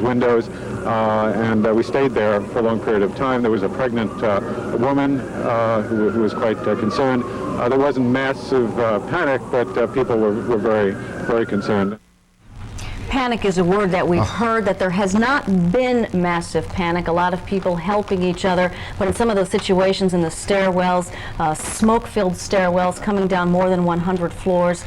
those windows, and we stayed there for a long period of time. There was a pregnant woman who was quite concerned. There wasn't massive panic, but people were very, very concerned. Panic is a word that we've heard, that there has not been massive panic. A lot of people helping each other, but in some of those situations in the stairwells, smoke-filled stairwells coming down more than 100 floors.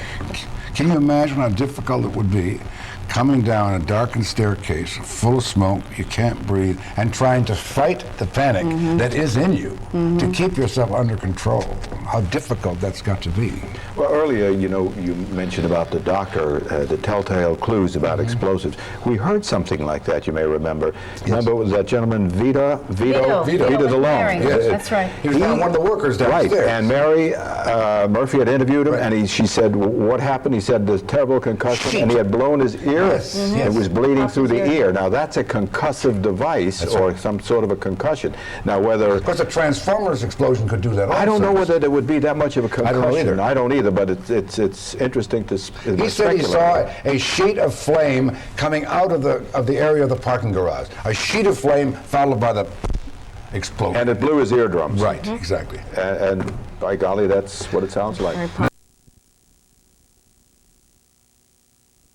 Can you imagine how difficult it would be coming down a darkened staircase full of smoke, you can't breathe, and trying to fight the panic that is in you to keep yourself under control? How difficult that's got to be. Well, earlier, you know, you mentioned about the doctor, the telltale clues about explosives. We heard something like that, you may remember. Remember, it was that gentleman, Vito the Lone. Yes. That's right. He was one of the workers downstairs. Right, and Mary Murphy had interviewed him, and she said, what happened? He said, there's terrible concussion, and he had blown his ear. Yes. It was bleeding through the ear. Now, that's a concussive device, or some sort of a concussion. Now, whether... Of course, a Transformers explosion could do that also. I don't know whether there would be that much of a concussion. I don't either. But it's interesting to He said he saw a sheet of flame coming out of the area of the parking garage. A sheet of flame followed by the explosion. And it blew his eardrums. Right, exactly. And by golly, that's what it sounds like.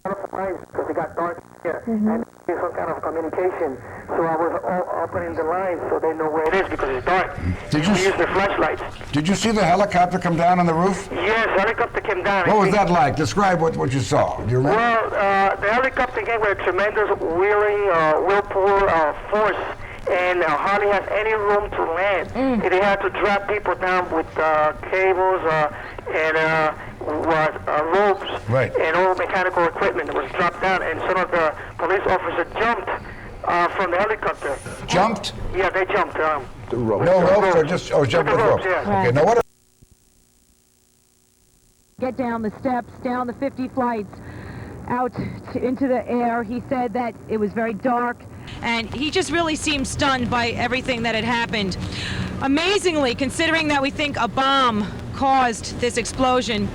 Because it got dark here, and there's some kind of communication. So I was opening the line so they know where it is because it's dark. Did you use the flashlights? Did you see the helicopter come down on the roof? Yes, the helicopter came down. What was that like? Describe what you saw. Do you remember? Well, the helicopter came with a tremendous whirlpool force, and hardly has any room to land. They had to drop people down with cables and ropes and all mechanical equipment that was dropped down, and some of the police officers jumped from the helicopter. Jumped? Yeah, they jumped. The ropes. No ropes, or just jumped with ropes? Yeah. Okay, now what? Get down the steps, down the 50 flights, out into the air. He said that it was very dark. And he just really seemed stunned by everything that had happened. Amazingly, considering that we think a bomb caused this explosion,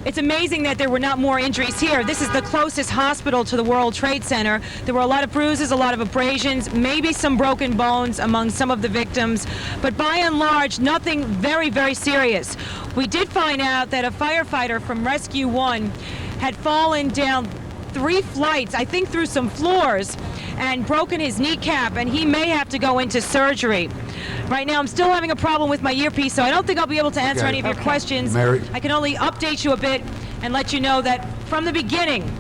it's amazing that there were not more injuries here. This is the closest hospital to the World Trade Center. There were a lot of bruises, a lot of abrasions, maybe some broken bones among some of the victims, but by and large, nothing very, very serious. We did find out that a firefighter from Rescue 1 had fallen down 3 flights, I think through some floors, and broken his kneecap, and he may have to go into surgery. Right now, I'm still having a problem with my earpiece, so I don't think I'll be able to answer any of your questions. Mary. I can only update you a bit and let you know that from the beginning,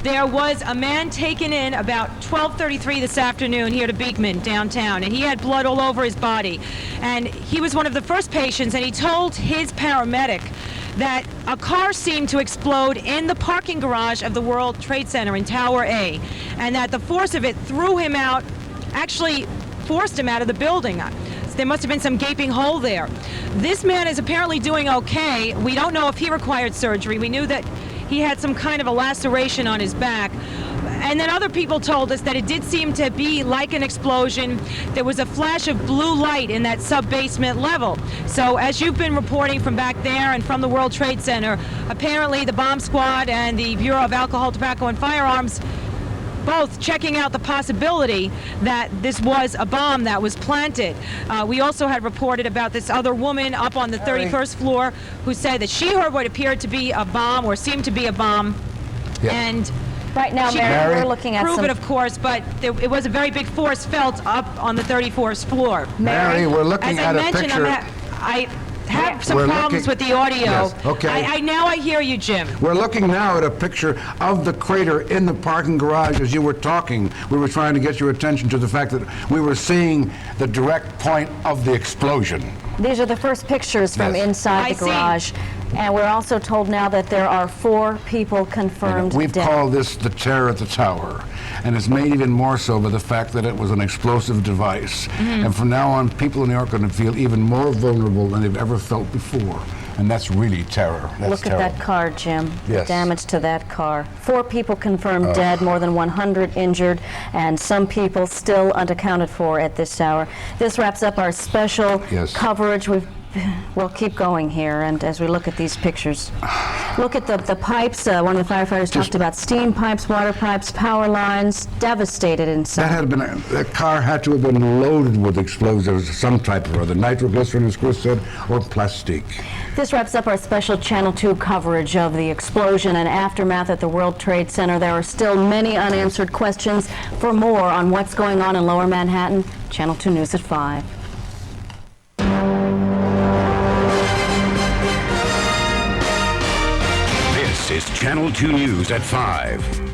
there was a man taken in about 12:33 this afternoon here to Beekman, downtown, and he had blood all over his body. And he was one of the first patients, and he told his paramedic that a car seemed to explode in the parking garage of the World Trade Center in Tower A, and that the force of it threw him out, actually forced him out of the building. There must have been some gaping hole there. This man is apparently doing okay. We don't know if he required surgery. We knew that he had some kind of a laceration on his back. And then other people told us that it did seem to be like an explosion. There was a flash of blue light in that sub-basement level. So as you've been reporting from back there and from the World Trade Center, apparently the bomb squad and the Bureau of Alcohol, Tobacco, and Firearms both checking out the possibility that this was a bomb that was planted. We also had reported about this other woman up on the 31st floor who said that she heard what appeared to be a bomb, or seemed to be a bomb. And right now, Mary, we're looking at prove some... it, of course, but it was a very big force felt up on the 34th floor. Mary, we're looking at a picture. As I mentioned, I have some problems with the audio. Yes, okay. Now I hear you, Jim. We're looking now at a picture of the crater in the parking garage. As you were talking, we were trying to get your attention to the fact that we were seeing the direct point of the explosion. These are the first pictures from inside the garage. And we're also told now that there are 4 people confirmed dead. We've called this the terror at the tower. And it's made even more so by the fact that it was an explosive device. And from now on, people in New York are going to feel even more vulnerable than they've ever felt before. And that's really terror. Look at that car, Jim. Yes. Damage to that car. 4 people confirmed dead, more than 100 injured, and some people still unaccounted for at this hour. This wraps up our special coverage. We've we'll keep going here, and as we look at these pictures, look at the pipes. One of the firefighters talked about steam pipes, water pipes, power lines, devastated inside. That car had to have been loaded with explosives of some type or other, nitroglycerin, as Chris said, or plastic. This wraps up our special Channel 2 coverage of the explosion and aftermath at the World Trade Center. There are still many unanswered questions. For more on what's going on in Lower Manhattan, Channel 2 News at 5. This is Channel 2 News at 5.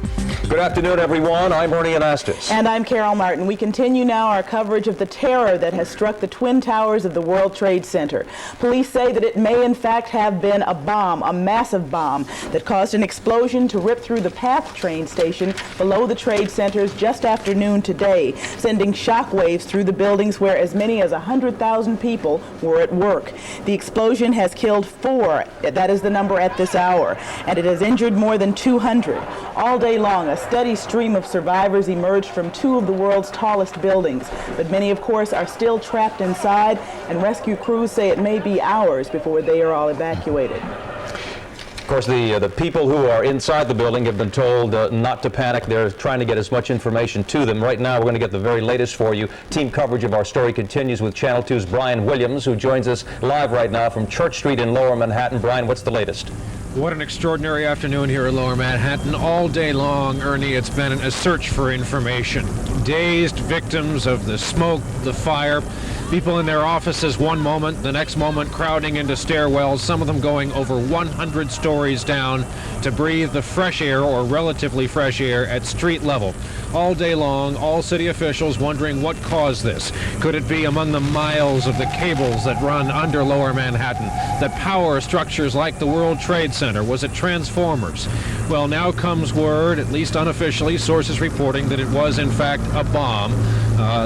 Good afternoon, everyone. I'm Ernie Anastas. And I'm Carol Martin. We continue now our coverage of the terror that has struck the Twin Towers of the World Trade Center. Police say that it may in fact have been a bomb, a massive bomb, that caused an explosion to rip through the PATH train station below the Trade Centers just after noon today, sending shockwaves through the buildings where as many as 100,000 people were at work. The explosion has killed 4, that is the number at this hour, and it has injured more than 200. All day long, a steady stream of survivors emerged from 2 of the world's tallest buildings, but many, of course, are still trapped inside, and rescue crews say it may be hours before they are all evacuated. Of course, the people who are inside the building have been told not to panic. They're trying to get as much information to them. Right now, we're going to get the very latest for you. Team coverage of our story continues with Channel 2's Brian Williams, who joins us live right now from Church Street in Lower Manhattan. Brian, what's the latest? What an extraordinary afternoon here in Lower Manhattan. All day long, Ernie, it's been a search for information. Dazed victims of the smoke, the fire, people in their offices one moment, the next moment crowding into stairwells, some of them going over 100 stories down to breathe the fresh air or relatively fresh air at street level. All day long, all city officials wondering what caused this. Could it be among the miles of the cables that run under Lower Manhattan, that power structures like the World Trade Center? Was it transformers? Well, now comes word, at least unofficially, sources reporting that it was in fact a bomb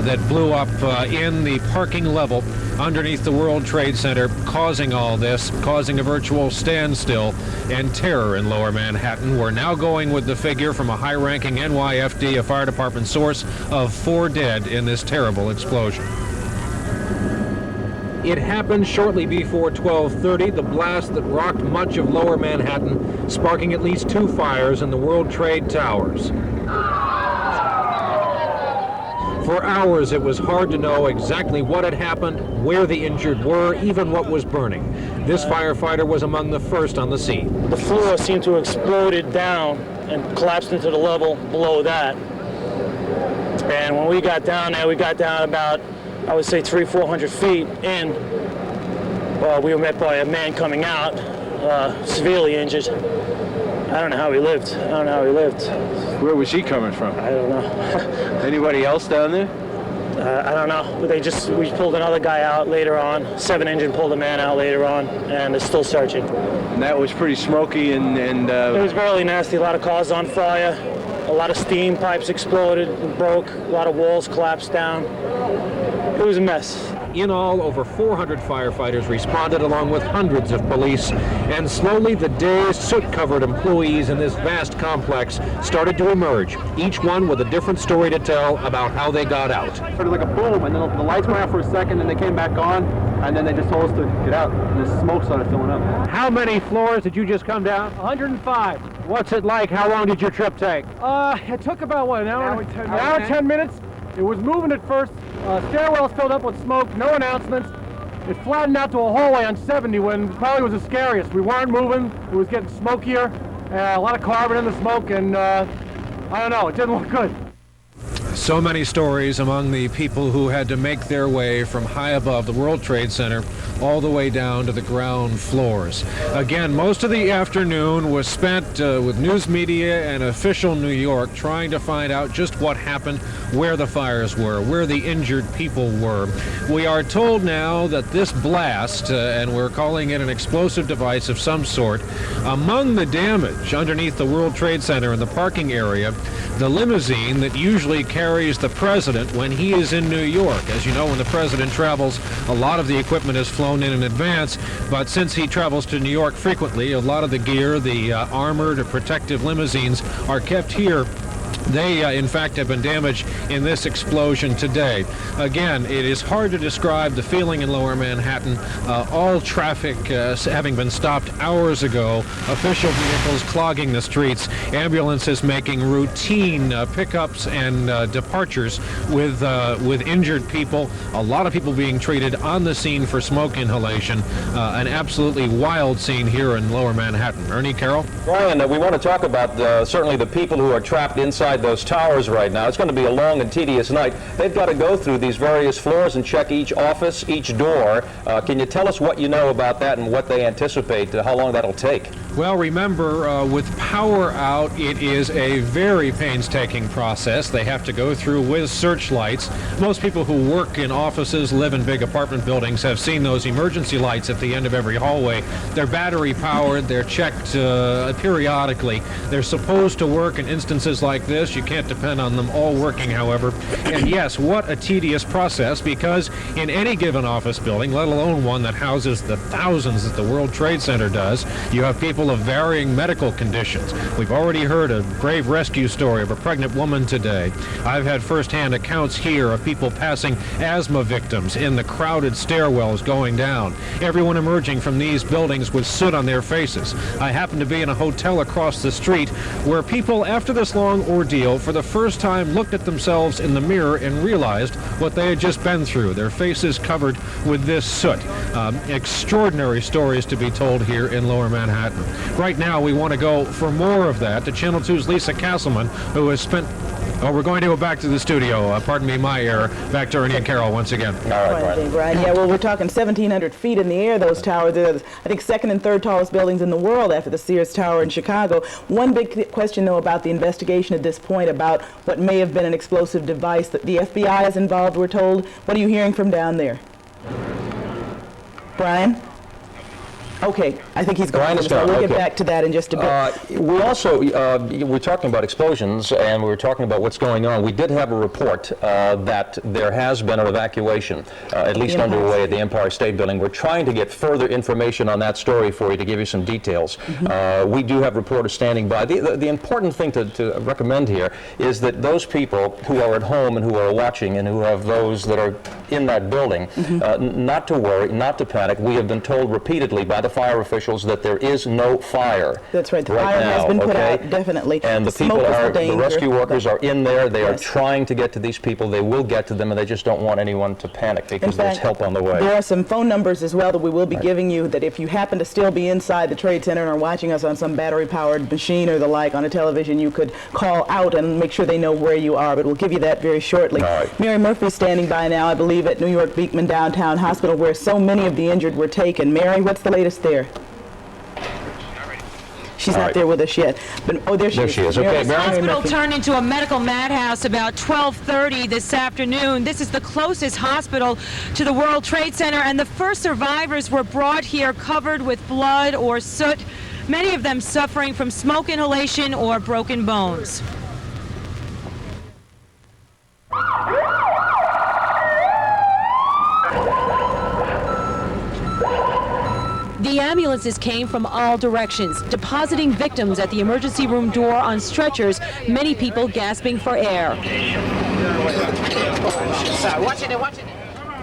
that blew up in the parking level underneath the World Trade Center, causing all this, causing a virtual standstill and terror in Lower Manhattan. We're now going with the figure from a high-ranking NYFD, a fire department source, of 4 dead in this terrible explosion. It happened shortly before 12:30, the blast that rocked much of Lower Manhattan, sparking at least 2 fires in the World Trade Towers. For hours, it was hard to know exactly what had happened, where the injured were, even what was burning. This firefighter was among the first on the scene. The floor seemed to have exploded down and collapsed into the level below that. And when we got down there, we got down about, I would say, 300-400 feet in. We were met by a man coming out, severely injured. I don't know how he lived. Where was he coming from? I don't know. Anybody else down there? I don't know. We pulled another guy out later on. 7 Engine pulled a man out later on, and they're still searching. And that was pretty smoky and It was really nasty. A lot of cars on fire. A lot of steam pipes exploded and broke. A lot of walls collapsed down. It was a mess. In all, over 400 firefighters responded along with hundreds of police, and slowly the dazed, soot-covered employees in this vast complex started to emerge, each one with a different story to tell about how they got out. Sort of like a boom, and then the lights went out for a second, and they came back on, and then they just told us to get out, and the smoke started filling up. How many floors did you just come down? 105. What's it like? How long did your trip take? It took about, an hour, 10 minutes. It was moving at first. Stairwells filled up with smoke, no announcements. It flattened out to a hallway on 70 when it probably was the scariest. We weren't moving. It was getting smokier. A lot of carbon in the smoke, and I don't know, it didn't look good. So many stories among the people who had to make their way from high above the World Trade Center all the way down to the ground floors. Again, most of the afternoon was spent with news media and official New York trying to find out just what happened, where the fires were, where the injured people were. We are told now that this blast, and we're calling it an explosive device of some sort, among the damage underneath the World Trade Center in the parking area, the limousine that usually carries the president when he is in New York. As you know, when the president travels, a lot of the equipment is flown in advance, but since he travels to New York frequently, a lot of the gear, the armored or protective limousines, are kept here They, in fact, have been damaged in this explosion today. Again, it is hard to describe the feeling in Lower Manhattan. All traffic having been stopped hours ago, official vehicles clogging the streets, ambulances making routine pickups and departures with injured people, a lot of people being treated on the scene for smoke inhalation. An absolutely wild scene here in Lower Manhattan. Ernie, Carol? Brian, we want to talk about certainly the people who are trapped inside those towers right now. It's going to be a long and tedious night. They've got to go through these various floors and check each office, each door. Can you tell us what you know about that and what they anticipate, how long that'll take? Well, remember, with power out, it is a very painstaking process. They have to go through with searchlights. Most people who work in offices, live in big apartment buildings, have seen those emergency lights at the end of every hallway. They're battery powered. They're checked periodically. They're supposed to work in instances like this. You can't depend on them all working, however. And yes, what a tedious process, because in any given office building, let alone one that houses the thousands that the World Trade Center does, you have people of varying medical conditions. We've already heard a grave rescue story of a pregnant woman today. I've had firsthand accounts here of people passing asthma victims in the crowded stairwells going down. Everyone emerging from these buildings with soot on their faces. I happen to be in a hotel across the street where people, after this long ordeal, for the first time looked at themselves in the mirror and realized what they had just been through. Their faces covered with this soot. Extraordinary stories to be told here in Lower Manhattan. Right now, we want to go for more of that to Channel 2's Lisa Castleman, who has spent... Oh, we're going to go back to the studio. Pardon me, my error. Back to Ernie and Carol once again. All right, Brian. Yeah, well, we're talking 1,700 feet in the air, those towers. They're, I think, second and third tallest buildings in the world after the Sears Tower in Chicago. One big question, though, about the investigation at this point about what may have been an explosive device. That the FBI is involved, we're told. What are you hearing from down there? Brian? Okay, I think he's going to we'll get back to that in just a bit. We also, we're talking about explosions, and we were talking about what's going on. We did have a report that there has been an evacuation, at least underway at the Empire State Building. We're trying to get further information on that story for you to give you some details. We do have reporters standing by. The important thing to recommend here is that those people who are at home and who are watching and who have those that are in that building, not to worry, not to panic. We have been told repeatedly by the fire officials that there is no fire. That's right. The fire has been put out, definitely. And the people are, the rescue workers are in there. They are trying to get to these people. They will get to them, and they just don't want anyone to panic because there's help on the way. There are some phone numbers as well that we will be giving you, that if you happen to still be inside the Trade Center and are watching us on some battery-powered machine or the like on a television, you could call out and make sure they know where you are. But we'll give you that very shortly. Mary Murphy's standing by now, I believe, at New York Beekman Downtown Hospital, where so many of the injured were taken. Mary, what's the latest there? She's not there with us yet. But, oh, there she is. Okay, the hospital turned into a medical madhouse about 12:30 this afternoon. This is the closest hospital to the World Trade Center, and the first survivors were brought here covered with blood or soot, many of them suffering from smoke inhalation or broken bones. The ambulances came from all directions, depositing victims at the emergency room door on stretchers, many people gasping for air.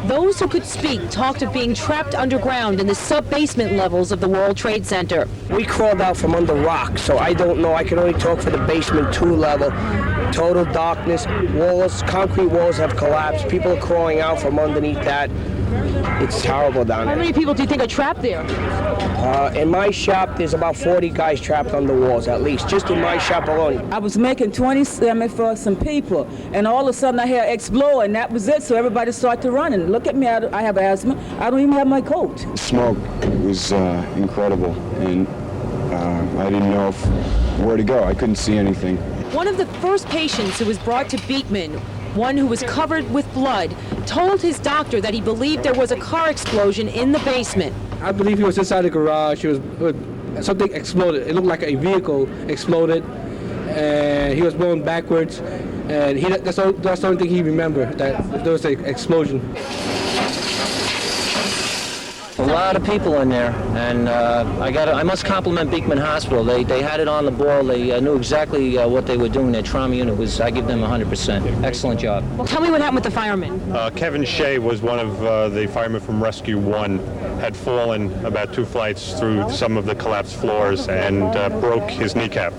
Those who could speak talked of being trapped underground in the sub-basement levels of the World Trade Center. We crawled out from under rocks, so I don't know. I can only talk for the basement 2 level. Total darkness, walls, concrete walls have collapsed. People are crawling out from underneath that. It's terrible down there. How many people do you think are trapped there? In my shop, there's about 40 guys trapped on the walls, at least, just in my shop alone. I was making 27 for some people, and all of a sudden I hear explode, and that was it, so everybody started running. Look at me, I have asthma. I don't even have my coat. Smoke was incredible, and I didn't know where to go. I couldn't see anything. One of the first patients who was brought to Beekman, one who was covered with blood, told his doctor that he believed there was a car explosion in the basement. I believe he was inside the garage. Something exploded. It looked like a vehicle exploded, and he was blown backwards. And that's the only thing he remembered, that there was an explosion. A lot of people in there, and I must compliment Beekman Hospital. They had it on the ball. They knew exactly what they were doing. Their trauma unit was, I give them 100%. Excellent job. Well, tell me what happened with the firemen. Kevin Shea was one of the firemen from Rescue 1, had fallen about 2 flights through some of the collapsed floors and broke his kneecap.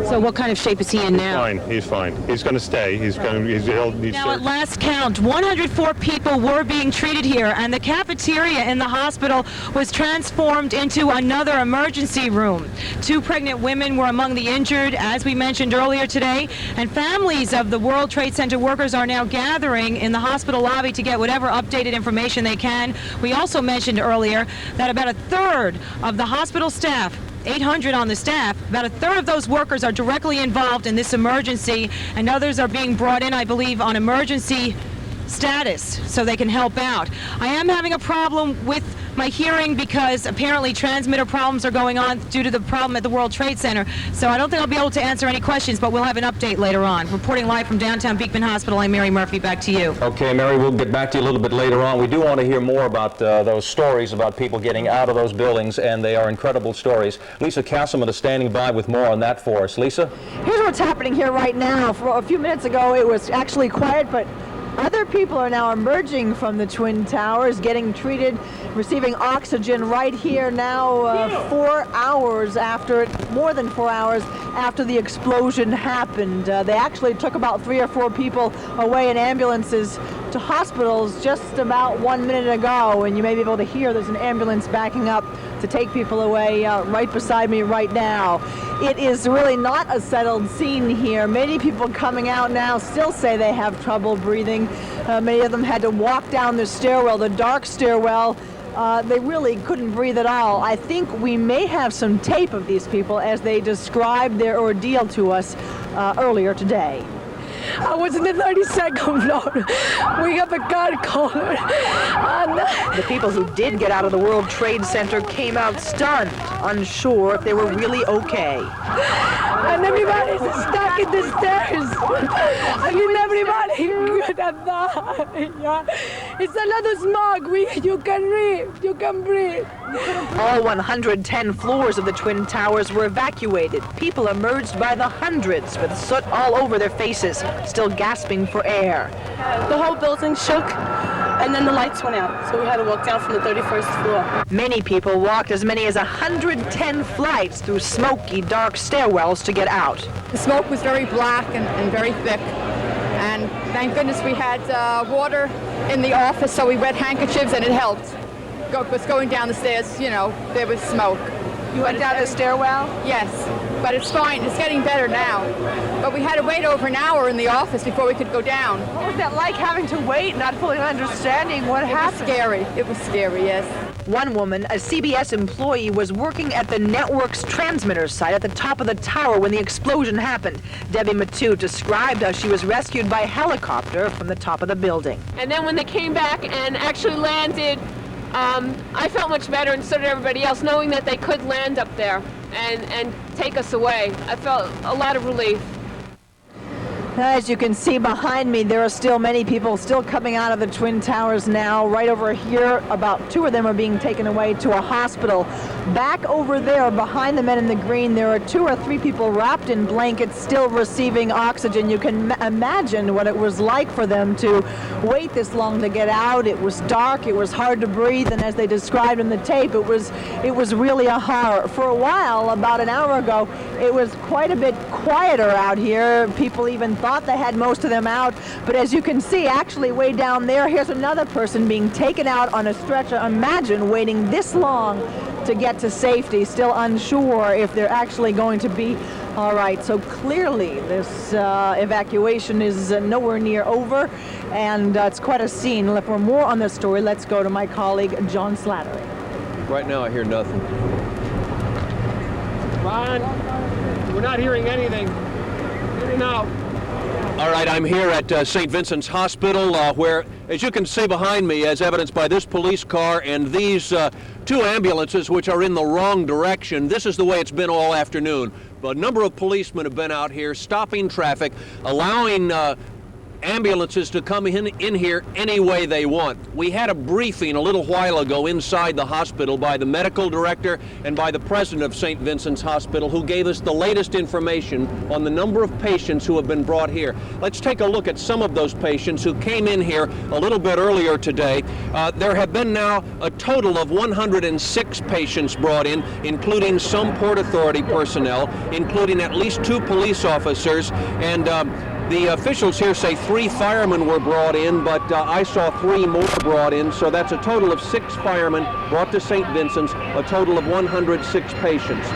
So what kind of shape is he in now? He's fine. He's going to stay. He'll need Now, at surgery. last count, 104 people were being treated here, and the cafeteria in the hospital was transformed into another emergency room. 2 pregnant women were among the injured, as we mentioned earlier today, and families of the World Trade Center workers are now gathering in the hospital lobby to get whatever updated information they can. We also mentioned earlier that about a third of the hospital staff, 800 on the staff, about a third of those workers are directly involved in this emergency, and others are being brought in, I believe, on emergency status so they can help out. I am having a problem with my hearing because apparently transmitter problems are going on due to the problem at the World Trade Center. So I don't think I'll be able to answer any questions, but we'll have an update later on. Reporting live from downtown Beekman Hospital, I'm Mary Murphy. Back to you. Okay, Mary, we'll get back to you a little bit later on. We do want to hear more about those stories about people getting out of those buildings, and they are incredible stories. Lisa Castleman is standing by with more on that for us. Lisa? Here's what's happening here right now. For a few minutes ago, it was actually quiet, but other people are now emerging from the Twin Towers, getting treated, receiving oxygen right here now, 4 hours after it, more than 4 hours after the explosion happened. They actually took about 3 or 4 people away in ambulances to hospitals just about 1 minute ago, and you may be able to hear there's an ambulance backing up to take people away right beside me right now. It is really not a settled scene here. Many people coming out now still say they have trouble breathing. Many of them had to walk down the stairwell, the dark stairwell. They really couldn't breathe at all. I think we may have some tape of these people as they described their ordeal to us earlier today. I was in the 32nd floor. We got the guard caller. The people who did get out of the World Trade Center came out stunned, unsure if they were really okay. And everybody's stuck in the stairs. I mean, everybody could have died. It's a lot of smoke. You can breathe. You can breathe. All 110 floors of the Twin Towers were evacuated. People emerged by the hundreds with soot all over their faces, still gasping for air. The whole building shook, and then the lights went out, so we had to walk down from the 31st floor. Many people walked as many as 110 flights through smoky, dark stairwells to get out. The smoke was very black and very thick, and thank goodness we had water in the office, so we wet handkerchiefs, and it helped. Was going down the stairs, you know, there was smoke. You went down the stairwell? Yes, but it's fine. It's getting better now. But we had to wait over an hour in the office before we could go down. What was that like, having to wait, not fully understanding what happened? It was scary. It was scary, yes. One woman, a CBS employee, was working at the network's transmitter site at the top of the tower when the explosion happened. Debbie Matute described how she was rescued by helicopter from the top of the building. And then when they came back and actually landed, I felt much better, and so did everybody else, knowing that they could land up there and take us away. I felt a lot of relief. As you can see behind me, there are still many people still coming out of the Twin Towers now. Right over here, about 2 of them are being taken away to a hospital. Back over there, behind the men in the green, there are 2 or 3 people wrapped in blankets still receiving oxygen. You can imagine what it was like for them to wait this long to get out. It was dark, it was hard to breathe, and as they described in the tape, it was really a horror. For a while, about an hour ago, it was quite a bit quieter out here. People even thought they had most of them out, but as you can see, actually way down there, here's another person being taken out on a stretcher. Imagine waiting this long to get to safety, still unsure if they're actually going to be all right. So clearly this evacuation is nowhere near over, and it's quite a scene. For more on this story, let's go to my colleague John Slattery. Right now I hear nothing. Ron, we're not hearing anything. In and out. All right, I'm here at St. Vincent's Hospital where, as you can see behind me, as evidenced by this police car and these 2 ambulances which are in the wrong direction, this is the way it's been all afternoon. A number of policemen have been out here stopping traffic, allowing ambulances to come in here any way they want. We had a briefing a little while ago inside the hospital by the medical director and by the president of St. Vincent's Hospital, who gave us the latest information on the number of patients who have been brought here. Let's take a look at some of those patients who came in here a little bit earlier today. There have been now a total of 106 patients brought in, including some Port Authority personnel, including at least 2 police officers, and the officials here say 3 firemen were brought in, but I saw 3 more brought in, so that's a total of 6 firemen brought to St. Vincent's, a total of 106 patients.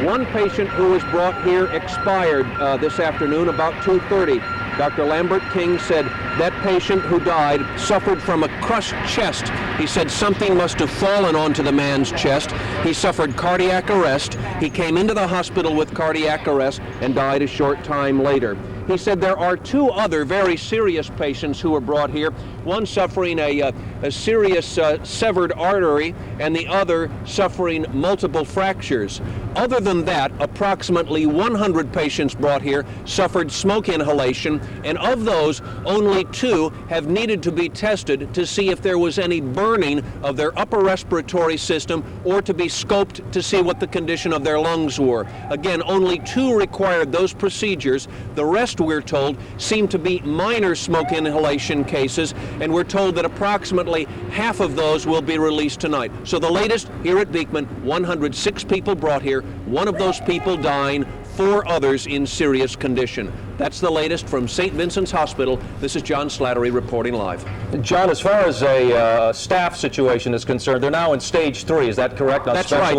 One patient who was brought here expired this afternoon about 2:30. Dr. Lambert King said that patient who died suffered from a crushed chest. He said something must have fallen onto the man's chest. He suffered cardiac arrest. He came into the hospital with cardiac arrest and died a short time later. He said there are 2 other very serious patients who were brought here, one suffering a serious severed artery and the other suffering multiple fractures. Other than that, approximately 100 patients brought here suffered smoke inhalation, and of those, only 2 have needed to be tested to see if there was any burning of their upper respiratory system or to be scoped to see what the condition of their lungs were. Again, only 2 required those procedures. The rest, we're told, seem to be minor smoke inhalation cases, and we're told that approximately half of those will be released tonight. So the latest here at Beekman, 106 people brought here, 1 of those people dying, 4 others in serious condition. That's the latest from St. Vincent's Hospital. This is John Slattery reporting live. John, as far as a staff situation is concerned, they're now in stage 3. Is that correct? That's right.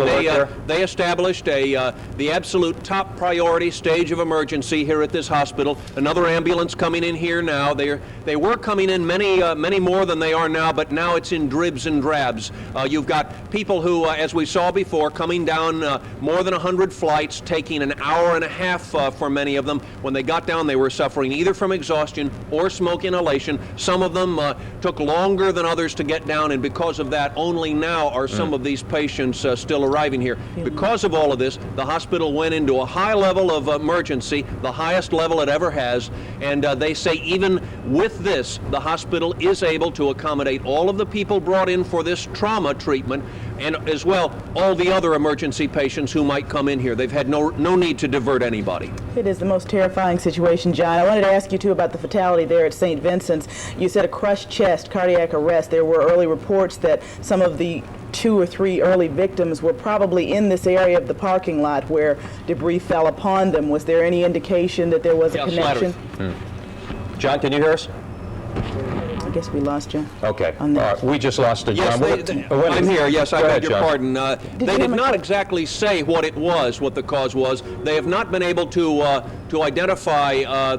They established the absolute top priority stage of emergency here at this hospital. Another ambulance coming in here now. They were coming in many more than they are now, but now it's in dribs and drabs. You've got people who, as we saw before, coming down more than 100 flights, taking an hour and a half for many of them. When they got down, they were suffering either from exhaustion or smoke inhalation. Some of them took longer than others to get down, and because of that, only now are some of these patients still arriving here. Because of all of this, the hospital went into a high level of emergency, the highest level it ever has, and they say even with this, the hospital is able to accommodate all of the people brought in for this trauma treatment, and as well all the other emergency patients who might come in here. They've had no need to divert anybody. It is the most terrifying situation, John. I wanted to ask you too about the fatality there at St. Vincent's. You said a crushed chest, cardiac arrest. There were early reports that some of the 2 or 3 early victims were probably in this area of the parking lot where debris fell upon them. Was there any indication that there was a connection? John, can you hear us? I guess we lost you. Okay. We just lost John. Yes, I'm here. Yes, I beg your pardon. They did not exactly say what the cause was. They have not been able to identify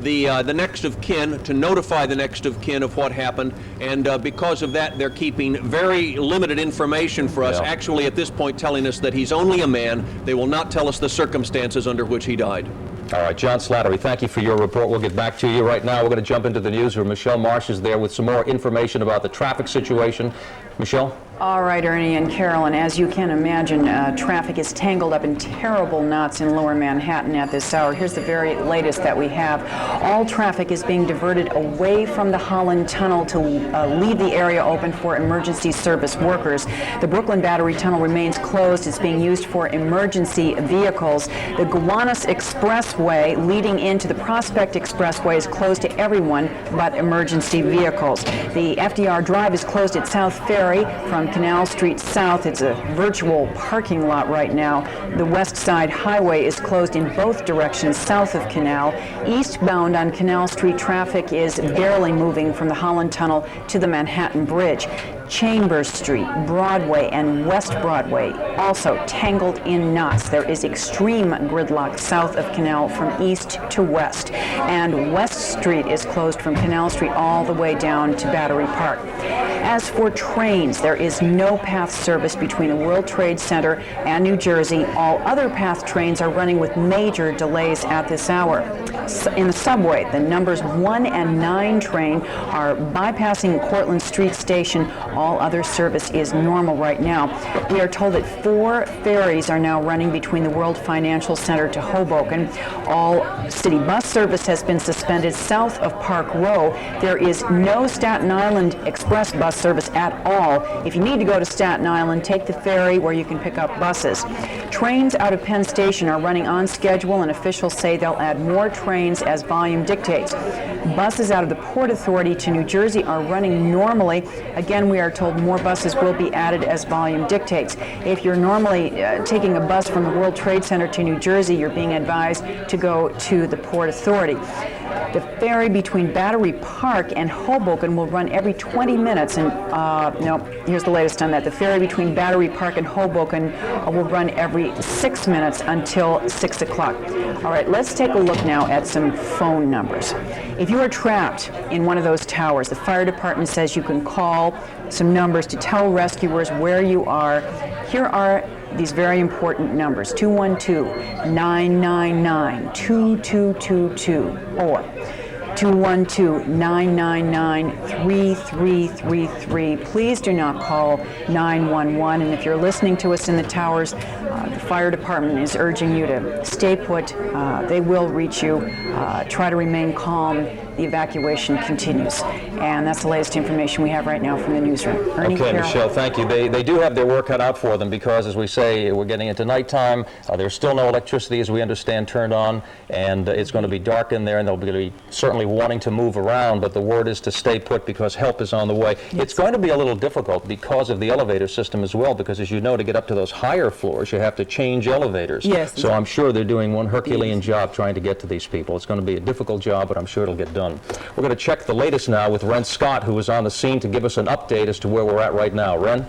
the next of kin, to notify the next of kin of what happened, and because of that, they're keeping very limited information for us. Actually, at this point, telling us that he's only a man. They will not tell us the circumstances under which he died. All right, John Slattery, thank you for your report. We'll get back to you. Right now, we're going to jump into the newsroom. Michelle Marsh is there with some more information about the traffic situation. Michelle? All right, Ernie and Carolyn, as you can imagine, traffic is tangled up in terrible knots in lower Manhattan at this hour. Here's the very latest that we have. All traffic is being diverted away from the Holland Tunnel to leave the area open for emergency service workers. The Brooklyn Battery Tunnel remains closed. It's being used for emergency vehicles. The Gowanus Expressway leading into the Prospect Expressway is closed to everyone but emergency vehicles. The FDR Drive is closed at South Ferry from Canal Street South. It's a virtual parking lot right now. The West Side Highway is closed in both directions south of Canal. Eastbound on Canal Street, traffic is barely moving from the Holland Tunnel to the Manhattan Bridge. Chambers Street, Broadway, and West Broadway also tangled in knots. There is extreme gridlock south of Canal from east to west. And West Street is closed from Canal Street all the way down to Battery Park. As for trains, there is no PATH service between the World Trade Center and New Jersey. All other PATH trains are running with major delays at this hour. in the subway. The numbers 1 and 9 train are bypassing Cortlandt Street Station. All other service is normal right now. We are told that 4 ferries are now running between the World Financial Center to Hoboken. All city bus service has been suspended south of Park Row. There is no Staten Island express bus service at all. If you need to go to Staten Island, take the ferry where you can pick up buses. Trains out of Penn Station are running on schedule, and officials say they'll add more trains as volume dictates. Buses out of the Port Authority to New Jersey are running normally. Again, we are told more buses will be added as volume dictates. If you're normally taking a bus from the World Trade Center to New Jersey, you're being advised to go to the Port Authority. The ferry between Battery Park and Hoboken will run every 20 minutes, and no, here's the latest on that. The ferry between Battery Park and Hoboken will run every 6 minutes until 6 o'clock. All right, let's take a look now at some phone numbers. If you are trapped in one of those towers, the fire department says you can call some numbers to tell rescuers where you are. Here are these very important numbers: 212-999-2222 or 212-999-3333. Please do not call 911. And if you're listening to us in the towers, the fire department is urging you to stay put. They will reach you. Try to remain calm. The evacuation continues. And that's the latest information we have right now from the newsroom. Ernie, Okay, Carol. Michelle, thank you. They do have their work cut out for them because, as we say, we're getting into nighttime. There's still no electricity, as we understand, turned on, and it's going to be dark in there, and they'll be certainly wanting to move around, but the word is to stay put because help is on the way. Yes. It's going to be a little difficult because of the elevator system as well, because, as you know, to get up to those higher floors, you have to change elevators. Yes. So I'm sure they're doing one Herculean job trying to get to these people. It's going to be a difficult job, but I'm sure it'll get done. We're going to check the latest now with Ren Scott, who is on the scene to give us an update as to where we're at right now. Ren?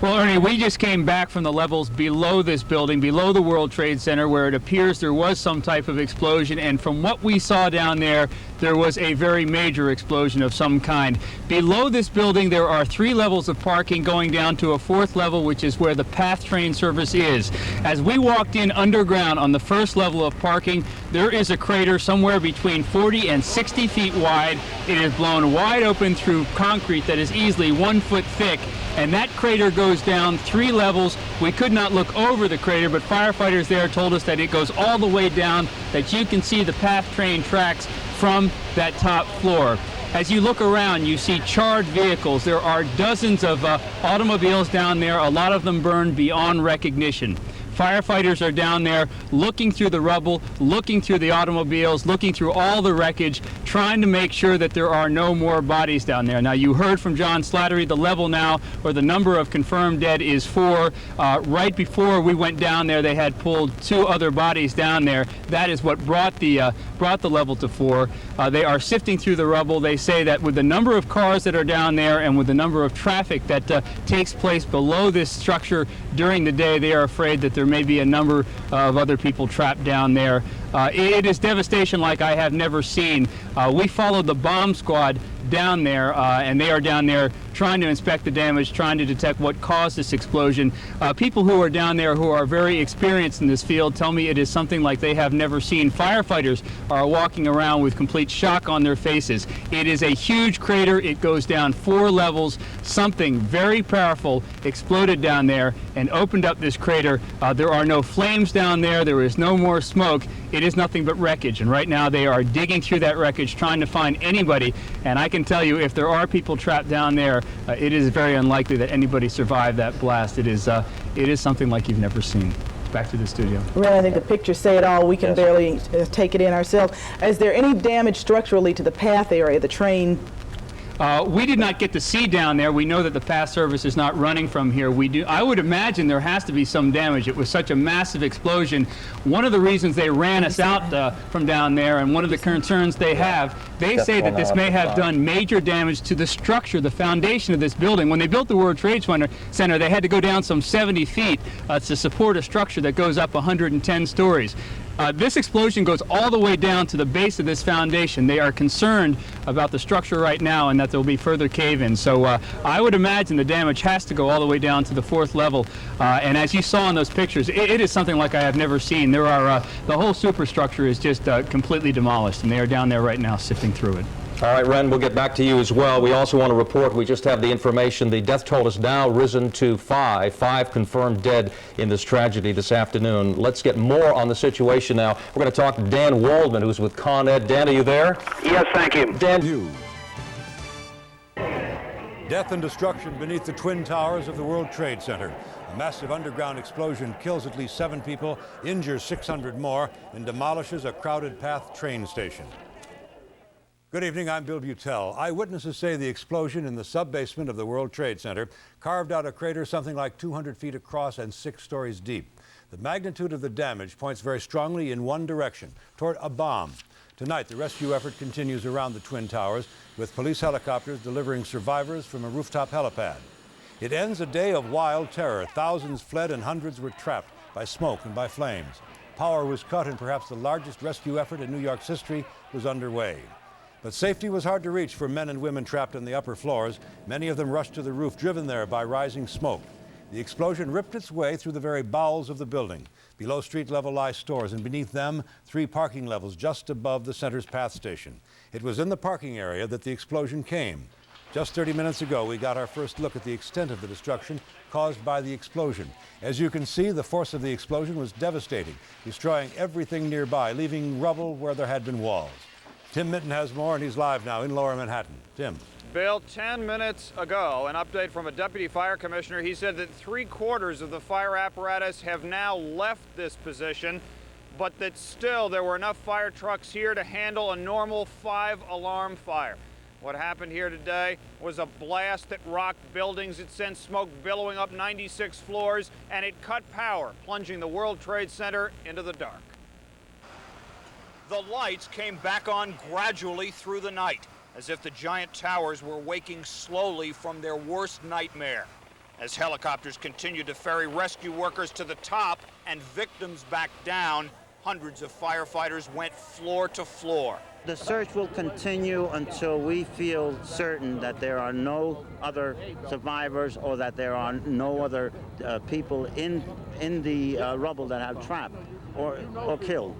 Well, Ernie, we just came back from the levels below this building, below the World Trade Center, where it appears there was some type of explosion, and from what we saw down there, there was a very major explosion of some kind. Below this building, there are 3 levels of parking going down to a 4th level, which is where the PATH train service is. As we walked in underground on the 1st level of parking, there is a crater somewhere between 40 and 60 feet wide. It is blown wide open through concrete that is easily 1 foot thick, and that crater goes down 3 levels. We could not look over the crater, but firefighters there told us that it goes all the way down, that you can see the PATH train tracks from that top floor. As you look around, you see charred vehicles. There are dozens of automobiles down there, a lot of them burned beyond recognition. Firefighters are down there looking through the rubble, looking through the automobiles, looking through all the wreckage, trying to make sure that there are no more bodies down there. Now, you heard from John Slattery, the level now, or the number of confirmed dead is 4. Right before we went down there, they had pulled 2 other bodies down there. That is what brought the level to 4. They are sifting through the rubble. They say that with the number of cars that are down there and with the number of traffic that takes place below this structure during the day, they are afraid that there may be a number of other people trapped down there. It is devastation like I have never seen. We followed the bomb squad down there, and they are down there trying to inspect the damage, trying to detect what caused this explosion. People who are down there who are very experienced in this field tell me it is something like they have never seen. Firefighters are walking around with complete shock on their faces. It is a huge crater. It goes down 4 levels. Something very powerful exploded down there and opened up this crater. There are no flames down there. There is no more smoke. It is nothing but wreckage, and right now they are digging through that wreckage trying to find anybody, and I can tell you if there are people trapped down there, it is very unlikely that anybody survived that blast. It is something like you've never seen. Back to the studio. Well, I think the pictures say it all. We can barely take it in ourselves. Is there any damage structurally to the PATH area, the train? We did not get to see down there. We know that the PATH service is not running from here. I would imagine there has to be some damage. It was such a massive explosion. One of the reasons they ran us out from down there, and one of the concerns they have, they say that this may have done major damage to the structure, the foundation of this building. When they built the World Trade Center, they had to go down some 70 feet to support a structure that goes up 110 stories. This explosion goes all the way down to the base of this foundation. They are concerned about the structure right now and that there will be further cave-ins. So I would imagine the damage has to go all the way down to the 4th level. And as you saw in those pictures, it is something like I have never seen. There are the whole superstructure is just completely demolished, and they are down there right now sifting through it. All right, Ren, we'll get back to you as well. We also want to report, we just have the information, the death toll has now risen to 5 confirmed dead in this tragedy this afternoon. Let's get more on the situation now. We're going to talk to Dan Waldman, who's with Con Ed. Dan, are you there? Yes, thank you. Dan. Death and destruction beneath the Twin Towers of the World Trade Center. A massive underground explosion kills at least 7 people, injures 600 more, and demolishes a crowded path train station. Good evening, I'm Bill Butel. Eyewitnesses say the explosion in the sub-basement of the World Trade Center carved out a crater something like 200 feet across and 6 stories deep. The magnitude of the damage points very strongly in one direction, toward a bomb. Tonight, the rescue effort continues around the Twin Towers, with police helicopters delivering survivors from a rooftop helipad. It ends a day of wild terror. Thousands fled and hundreds were trapped by smoke and by flames. Power was cut and perhaps the largest rescue effort in New York's history was underway. But safety was hard to reach for men and women trapped on the upper floors. Many of them rushed to the roof, driven there by rising smoke. The explosion ripped its way through the very bowels of the building. Below street level lie stores, and beneath them, 3 parking levels just above the center's path station. It was in the parking area that the explosion came. Just 30 minutes ago, we got our first look at the extent of the destruction caused by the explosion. As you can see, the force of the explosion was devastating, destroying everything nearby, leaving rubble where there had been walls. Tim Minton has more, and he's live now in Lower Manhattan. Tim. Bill, 10 minutes ago, an update from a deputy fire commissioner. He said that 3/4 of the fire apparatus have now left this position, but that still there were enough fire trucks here to handle a normal 5-alarm fire. What happened here today was a blast that rocked buildings. It sent smoke billowing up 96 floors, and it cut power, plunging the World Trade Center into the dark. The lights came back on gradually through the night, as if the giant towers were waking slowly from their worst nightmare. As helicopters continued to ferry rescue workers to the top and victims back down, hundreds of firefighters went floor to floor. The search will continue until we feel certain that there are no other survivors or that there are no other people in the rubble that have trapped or killed.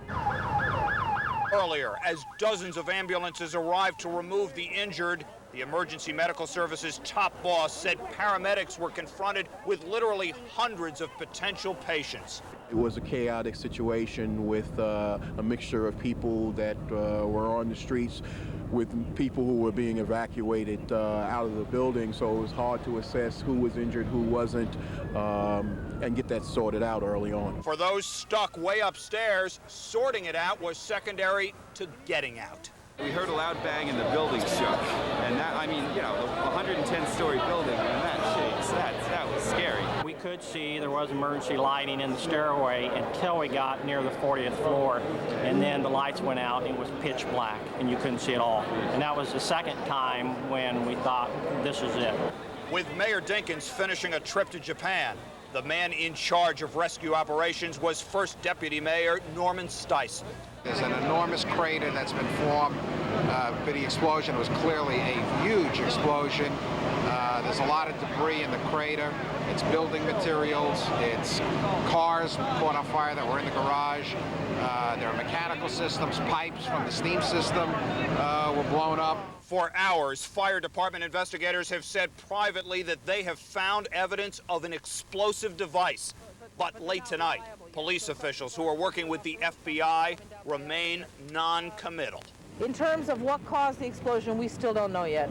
Earlier, as dozens of ambulances arrived to remove the injured, the Emergency Medical Services top boss said paramedics were confronted with literally hundreds of potential patients. It was a chaotic situation with a mixture of people that were on the streets, with people who were being evacuated out of the building, so it was hard to assess who was injured, who wasn't, and get that sorted out early on. For those stuck way upstairs, sorting it out was secondary to getting out. We heard a loud bang and the building shook, and that, I mean, you know, a 110-story building, and that shakes, that was scary. We could see there was emergency lighting in the stairway until we got near the 40th floor, and then the lights went out and it was pitch black, and you couldn't see it all. And that was the second time when we thought, this is it. With Mayor Dinkins finishing a trip to Japan, the man in charge of rescue operations was First Deputy Mayor Norman Stice. There's an enormous crater that's been formed. But the explosion was clearly a huge explosion. There's a lot of debris in the crater. It's building materials. It's cars caught on fire that were in the garage. There are mechanical systems, pipes from the steam system were blown up. For hours, fire department investigators have said privately that they have found evidence of an explosive device. But late tonight, police officials who are working with the FBI remain non-committal. In terms of what caused the explosion, we still don't know yet.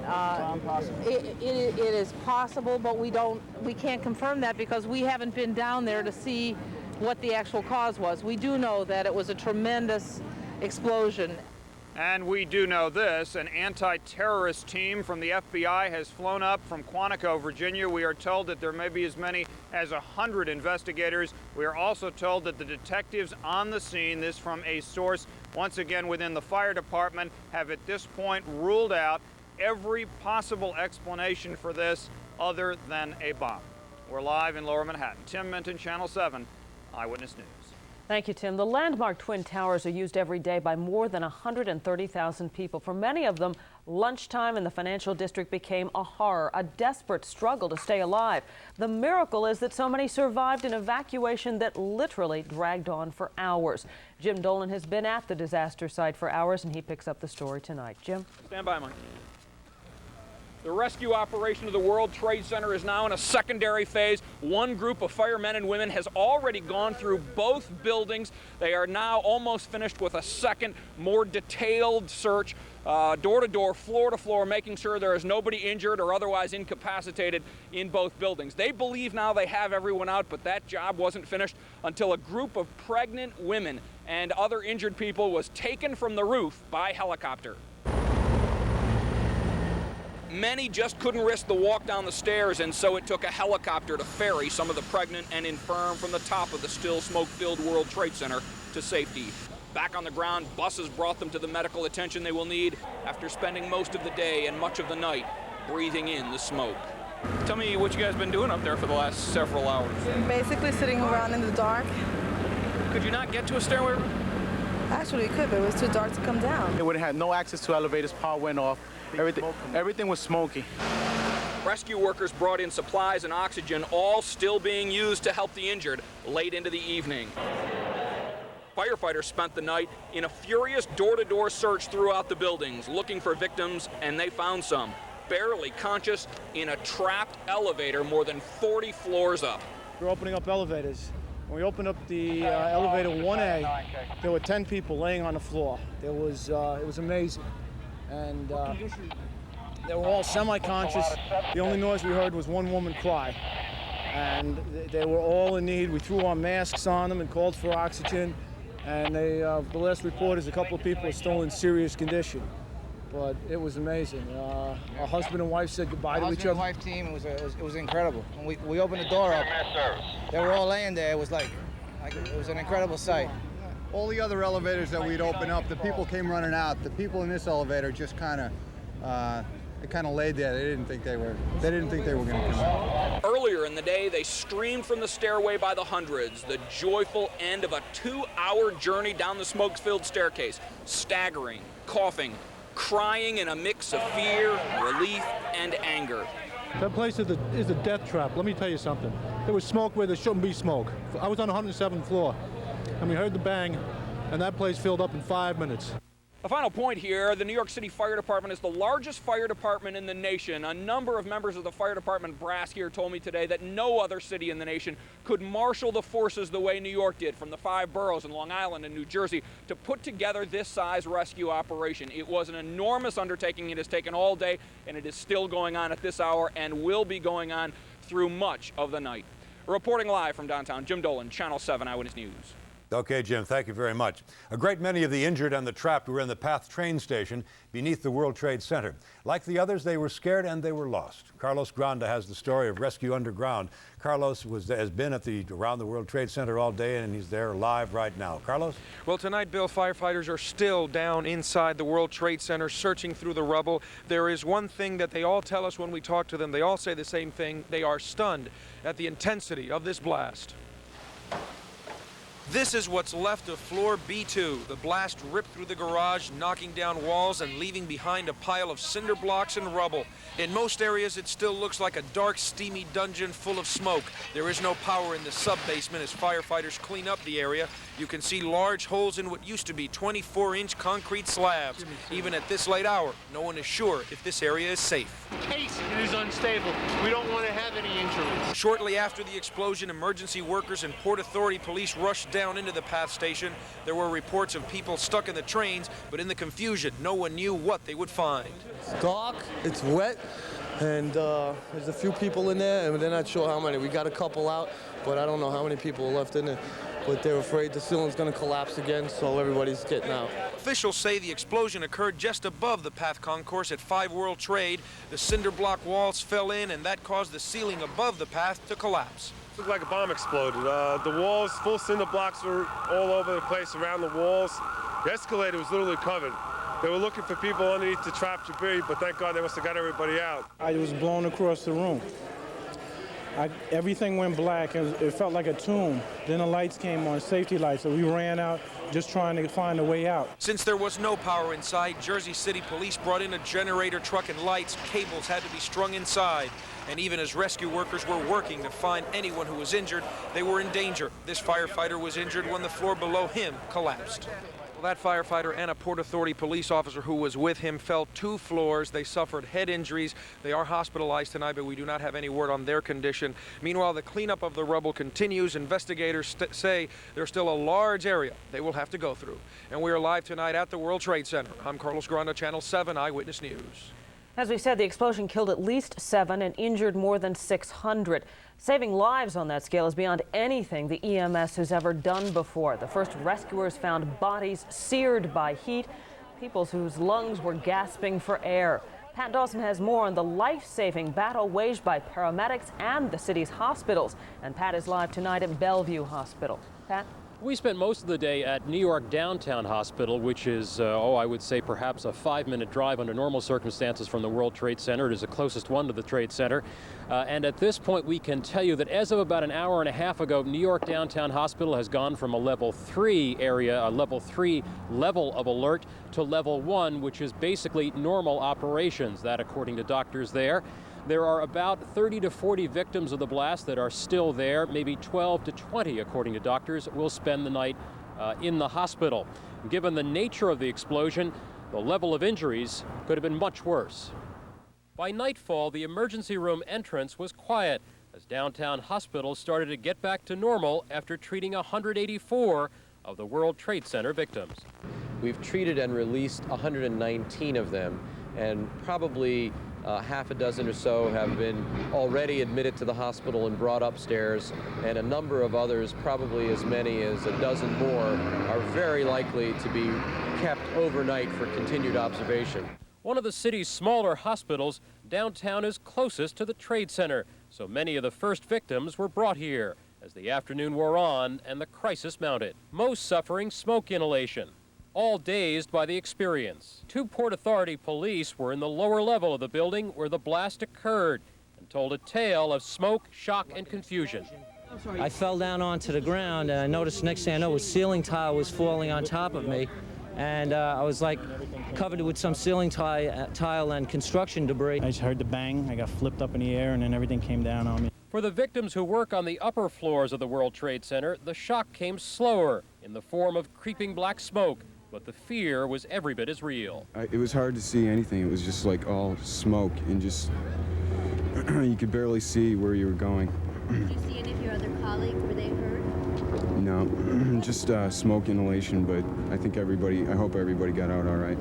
It is possible, but we can't confirm that because we haven't been down there to see what the actual cause was. We do know that it was a tremendous explosion. And we do know this, an anti-terrorist team from the FBI has flown up from Quantico, Virginia. We are told that there may be as many as 100 investigators. We are also told that the detectives on the scene, this from a source once again within the fire department, have at this point ruled out every possible explanation for this other than a bomb. We're live in Lower Manhattan. Tim Minton, Channel 7, Eyewitness News. Thank you, Tim. The landmark Twin Towers are used every day by more than 130,000 people. For many of them, lunchtime in the financial district became a horror, a desperate struggle to stay alive. The miracle is that so many survived an evacuation that literally dragged on for hours. Jim Dolan has been at the disaster site for hours, and he picks up the story tonight. Jim? Stand by, Mike. The rescue operation of the World Trade Center is now in a secondary phase. One group of firemen and women has already gone through both buildings. They are now almost finished with a second, more detailed search, door to door, floor to floor, making sure there is nobody injured or otherwise incapacitated in both buildings. They believe now they have everyone out, but that job wasn't finished until a group of pregnant women and other injured people was taken from the roof by helicopter. Many just couldn't risk the walk down the stairs, and so it took a helicopter to ferry some of the pregnant and infirm from the top of the still smoke-filled World Trade Center to safety. Back on the ground, buses brought them to the medical attention they will need after spending most of the day and much of the night breathing in the smoke. Tell me what you guys been doing up there for the last several hours. Basically sitting around in the dark. Could you not get to a stairway? Actually, we could, but it was too dark to come down. It would have had no access to elevators, power went off. Everything was smoky. Rescue workers brought in supplies and oxygen, all still being used to help the injured late into the evening. Firefighters spent the night in a furious door-to-door search throughout the buildings, looking for victims, and they found some, barely conscious in a trapped elevator more than 40 floors up. We're opening up elevators. When we opened up the elevator 1A, there were 10 people laying on the floor. It was amazing. And they were all semi-conscious. The only noise we heard was one woman cry. And they were all in need. We threw our masks on them and called for oxygen. And the last report is a couple of people are still in serious condition. But it was amazing. Our husband and wife said goodbye to each other. Husband and wife team, it was incredible. When we opened the door up, they were all laying there. It was like it was an incredible sight. All the other elevators that we'd open up, the people came running out. The people in this elevator just kind of laid there. They didn't think they were going to come out. Earlier in the day, they streamed from the stairway by the hundreds, the joyful end of a 2-hour journey down the smoke-filled staircase, staggering, coughing, crying in a mix of fear, relief, and anger. That place is a death trap. Let me tell you something. There was smoke where there shouldn't be smoke. I was on the 107th floor, and we heard the bang, and that place filled up in 5 minutes. A final point here, the New York City Fire Department is the largest fire department in the nation. A number of members of the fire department brass here told me today that no other city in the nation could marshal the forces the way New York did, from the 5 boroughs in Long Island and New Jersey, to put together this size rescue operation. It was an enormous undertaking. It has taken all day, and it is still going on at this hour and will be going on through much of the night. Reporting live from downtown, Jim Dolan, Channel 7 Eyewitness News. Okay, Jim, thank you very much. A great many of the injured and the trapped were in the PATH train station beneath the World Trade Center. Like the others, they were scared and they were lost. Carlos Granda has the story of Rescue Underground. Carlos has been around the World Trade Center all day, and he's there live right now. Carlos? Well, tonight, Bill, firefighters are still down inside the World Trade Center searching through the rubble. There is one thing that they all tell us when we talk to them. They all say the same thing. They are stunned at the intensity of this blast. This is what's left of floor B2. The blast ripped through the garage, knocking down walls and leaving behind a pile of cinder blocks and rubble. In most areas, it still looks like a dark, steamy dungeon full of smoke. There is no power in the sub-basement as firefighters clean up the area. You can see large holes in what used to be 24-inch concrete slabs. Even at this late hour, no one is sure if this area is safe. Case is unstable. We don't want to have any injuries. Shortly after the explosion, emergency workers and Port Authority police rushed down into the PATH station. There were reports of people stuck in the trains, but in the confusion, no one knew what they would find. It's dark, it's wet, and there's a few people in there, and they're not sure how many. We got a couple out, but I don't know how many people are left in there. But they're afraid the ceiling's going to collapse again, so everybody's getting out. Officials say the explosion occurred just above the PATH concourse at 5 World Trade. The cinder block walls fell in, and that caused the ceiling above the PATH to collapse. It looked like a bomb exploded. The walls, full cinder blocks were all over the place around the walls. The escalator was literally covered. They were looking for people underneath the trapped debris, but thank God they must have got everybody out. I was blown across the room. Everything went black. It felt like a tomb. Then the lights came on, safety lights, so we ran out just trying to find a way out. Since there was no power inside, Jersey City police brought in a generator truck and lights. Cables had to be strung inside. And even as rescue workers were working to find anyone who was injured, they were in danger. This firefighter was injured when the floor below him collapsed. Well, that firefighter and a Port Authority police officer who was with him fell 2 floors. They suffered head injuries. They are hospitalized tonight, but we do not have any word on their condition. Meanwhile, the cleanup of the rubble continues. Investigators say there's still a large area they will have to go through. And we are live tonight at the World Trade Center. I'm Carlos Granda, Channel 7 Eyewitness News. As we said, the explosion killed at least 7 and injured more than 600. Saving lives on that scale is beyond anything the EMS has ever done before. The first rescuers found bodies seared by heat, people whose lungs were gasping for air. Pat Dawson has more on the life-saving battle waged by paramedics and the city's hospitals. And Pat is live tonight at Bellevue Hospital. Pat? We spent most of the day at New York Downtown Hospital, which is, I would say perhaps a 5-minute drive under normal circumstances from the World Trade Center. It is the closest one to the Trade Center. And at this point, we can tell you that as of about an hour and a half ago, New York Downtown Hospital has gone from a level 3 area, a level 3 level of alert, to level 1, which is basically normal operations. That, according to doctors there. There are about 30 to 40 victims of the blast that are still there. Maybe 12 to 20, according to doctors, will spend the night in the hospital. Given the nature of the explosion, the level of injuries could have been much worse. By nightfall, the emergency room entrance was quiet as downtown hospitals started to get back to normal after treating 184 of the World Trade Center victims. We've treated and released 119 of them, and probably half a dozen or so have been already admitted to the hospital and brought upstairs, and a number of others, probably as many as a dozen more, are very likely to be kept overnight for continued observation. One of the city's smaller hospitals, downtown is closest to the Trade Center, so many of the first victims were brought here as the afternoon wore on and the crisis mounted. Most suffering smoke inhalation. All dazed by the experience. 2 Port Authority police were in the lower level of the building where the blast occurred and told a tale of smoke, shock, and confusion. I fell down onto the ground, and I noticed next thing I know, a ceiling tile was falling on top of me, and I was like covered with some ceiling tile and construction debris. I just heard the bang. I got flipped up in the air, and then everything came down on me. For the victims who work on the upper floors of the World Trade Center, the shock came slower in the form of creeping black smoke. But the fear was every bit as real. It was hard to see anything. It was just like all smoke and just, you could barely see where you were going. Did you see any of your other colleagues? Were they hurt? No, just smoke inhalation, but I hope everybody got out all right.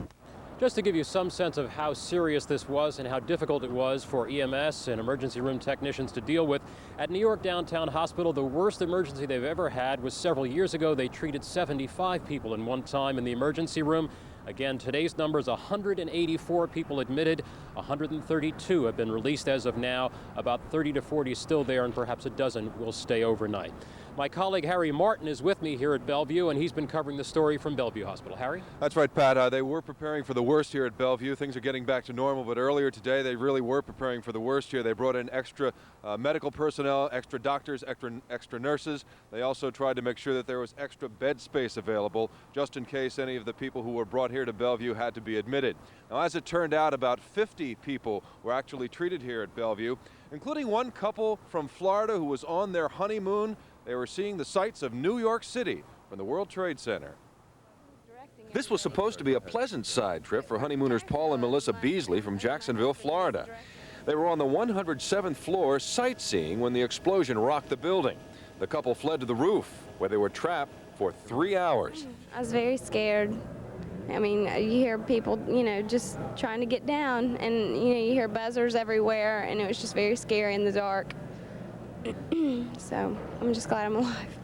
Just to give you some sense of how serious this was and how difficult it was for EMS and emergency room technicians to deal with, at New York Downtown Hospital, the worst emergency they've ever had was several years ago. They treated 75 people in one time in the emergency room. Again, today's number is 184 people admitted, 132 have been released as of now, about 30 to 40 still there, and perhaps a dozen will stay overnight. My colleague Harry Martin is with me here at Bellevue, and he's been covering the story from Bellevue Hospital. Harry? That's right, Pat. They were preparing for the worst here at Bellevue. Things are getting back to normal, but earlier today they really were preparing for the worst here. They brought in extra medical personnel, extra doctors, extra nurses. They also tried to make sure that there was extra bed space available, just in case any of the people who were brought here to Bellevue had to be admitted. Now, as it turned out, about 50 people were actually treated here at Bellevue, including one couple from Florida who was on their honeymoon. They were seeing the sights of New York City from the World Trade Center. This was supposed to be a pleasant side trip for honeymooners Paul and Melissa Beasley from Jacksonville, Florida. They were on the 107th floor sightseeing when the explosion rocked the building. The couple fled to the roof, where they were trapped for 3 hours. I was very scared. I mean, you hear people, just trying to get down, and, you hear buzzers everywhere, and it was just very scary in the dark. So I'm just glad I'm alive.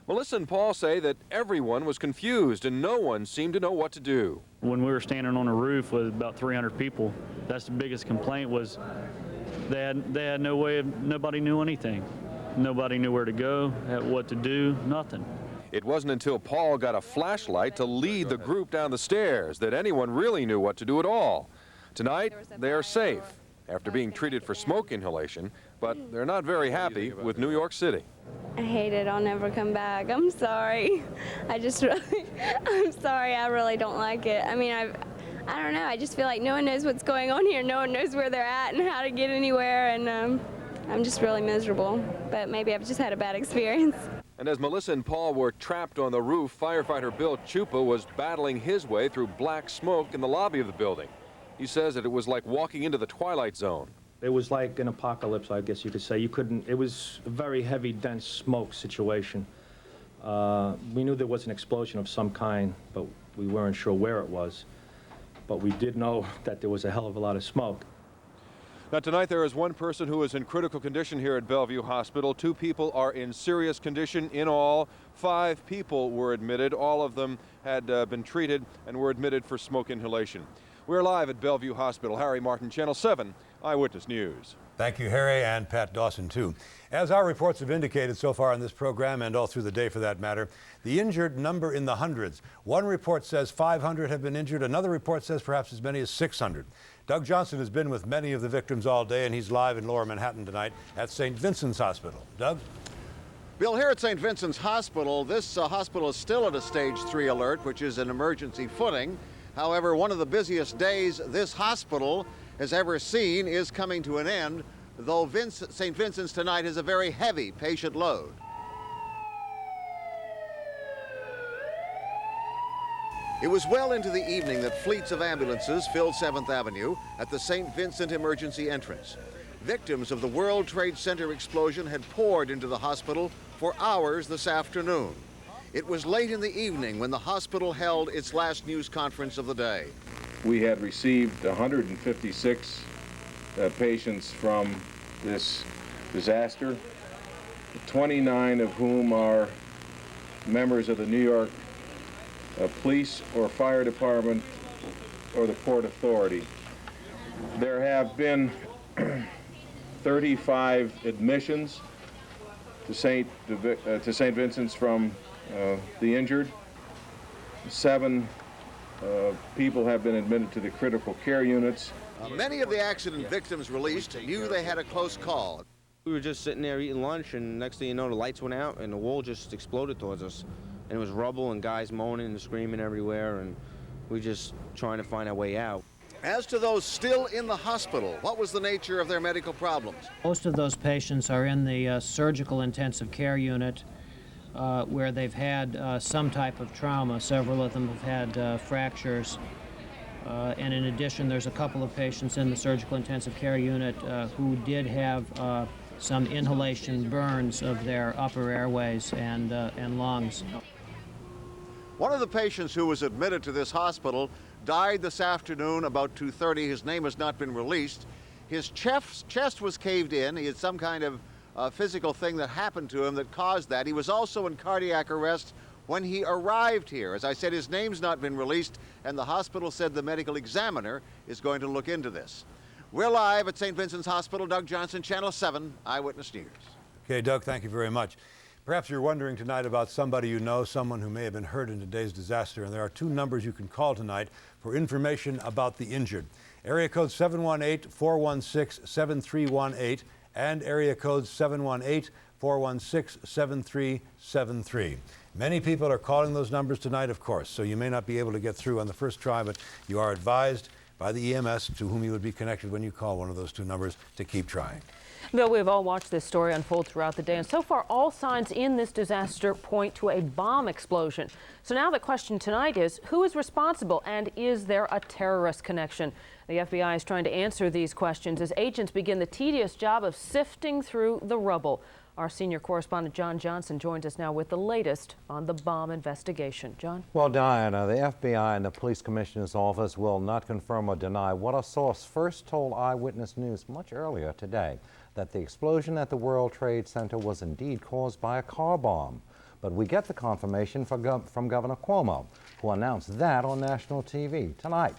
Melissa and Paul say that everyone was confused and no one seemed to know what to do. When we were standing on a roof with about 300 people, that's the biggest complaint was they had no way of, nobody knew anything. Nobody knew where to go, what to do, nothing. It wasn't until Paul got a flashlight to lead the group down the stairs that anyone really knew what to do at all. Tonight, they are safe after being treated for smoke inhalation, but they're not very happy with New York City. I hate it. I'll never come back. I'm sorry. I'm sorry. I really don't like it. I mean, I don't know. I just feel like no one knows what's going on here. No one knows where they're at and how to get anywhere, and I'm just really miserable. But maybe I've just had a bad experience. And as Melissa and Paul were trapped on the roof, firefighter Bill Chupa was battling his way through black smoke in the lobby of the building. He says that it was like walking into the twilight zone. It was like an apocalypse, I guess you could say. It was a very heavy, dense smoke situation. We knew there was an explosion of some kind, but we weren't sure where it was. But we did know that there was a hell of a lot of smoke. Now, tonight there is one person who is in critical condition here at Bellevue Hospital. 2 people are in serious condition. In all, 5 people were admitted. All of them had been treated and were admitted for smoke inhalation. We're live at Bellevue Hospital. Harry Martin, Channel 7 Eyewitness News. Thank you, Harry, and Pat Dawson, too. As our reports have indicated so far in this program, and all through the day for that matter, the injured number in the hundreds. One report says 500 have been injured. Another report says perhaps as many as 600. Doug Johnson has been with many of the victims all day, and he's live in Lower Manhattan tonight at St. Vincent's Hospital. Doug? Bill, here at St. Vincent's Hospital, this hospital is still at a Stage 3 alert, which is an emergency footing. However, one of the busiest days this hospital has ever seen is coming to an end, though St. Vincent's tonight has a very heavy patient load. It was well into the evening that fleets of ambulances filled 7th Avenue at the St. Vincent emergency entrance. Victims of the World Trade Center explosion had poured into the hospital for hours this afternoon. It was late in the evening when the hospital held its last news conference of the day. We had received 156 patients from this disaster, 29 of whom are members of the New York police or fire department or the Port Authority. There have been 35 admissions to St. Vincent's from the injured. 7 people have been admitted to the critical care units. Many of the accident victims released knew they had a close call. We were just sitting there eating lunch, and next thing you know, the lights went out and the wall just exploded towards us. And it was rubble and guys moaning and screaming everywhere, and we just trying to find our way out. As to those still in the hospital, what was the nature of their medical problems? Most of those patients are in the surgical intensive care unit where they've had some type of trauma. Several of them have had fractures. And in addition, there's a couple of patients in the surgical intensive care unit who did have some inhalation burns of their upper airways and lungs. One of the patients who was admitted to this hospital died this afternoon about 2:30. His name has not been released. His chest was caved in. He had some kind of physical thing that happened to him that caused that. He was also in cardiac arrest when he arrived here. As I said, his name's not been released, and the hospital said the medical examiner is going to look into this. We're live at St. Vincent's Hospital. Doug Johnson, Channel 7 Eyewitness News. Okay, Doug, thank you very much. Perhaps you're wondering tonight about somebody you know, someone who may have been hurt in today's disaster, and there are 2 numbers you can call tonight for information about the injured. Area code 718-416-7318 and area code 718-416-7373. Many people are calling those numbers tonight, of course, so you may not be able to get through on the first try, but you are advised by the EMS to whom you would be connected when you call one of those 2 numbers to keep trying. Bill, we've all watched this story unfold throughout the day, and so far all signs in this disaster point to a bomb explosion. So now the question tonight is, who is responsible, and is there a terrorist connection? The FBI is trying to answer these questions as agents begin the tedious job of sifting through the rubble. Our senior correspondent John Johnson joins us now with the latest on the bomb investigation. John? Well, Diana, the FBI and the Police Commissioner's Office will not confirm or deny what a source first told Eyewitness News much earlier today, that the explosion at the World Trade Center was indeed caused by a car bomb. But we get the confirmation from Governor Cuomo, who announced that on national TV tonight.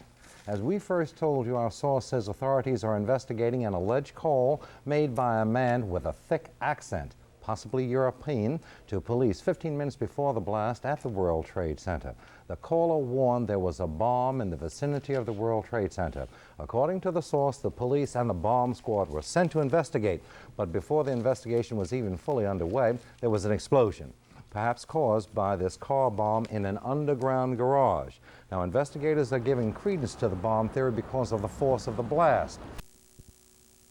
As we first told you, our source says authorities are investigating an alleged call made by a man with a thick accent. possibly European, to police 15 minutes before the blast at the World Trade Center. The caller warned there was a bomb in the vicinity of the World Trade Center. According to the source, the police and the bomb squad were sent to investigate, but before the investigation was even fully underway, there was an explosion, perhaps caused by this car bomb in an underground garage. Now, investigators are giving credence to the bomb theory because of the force of the blast.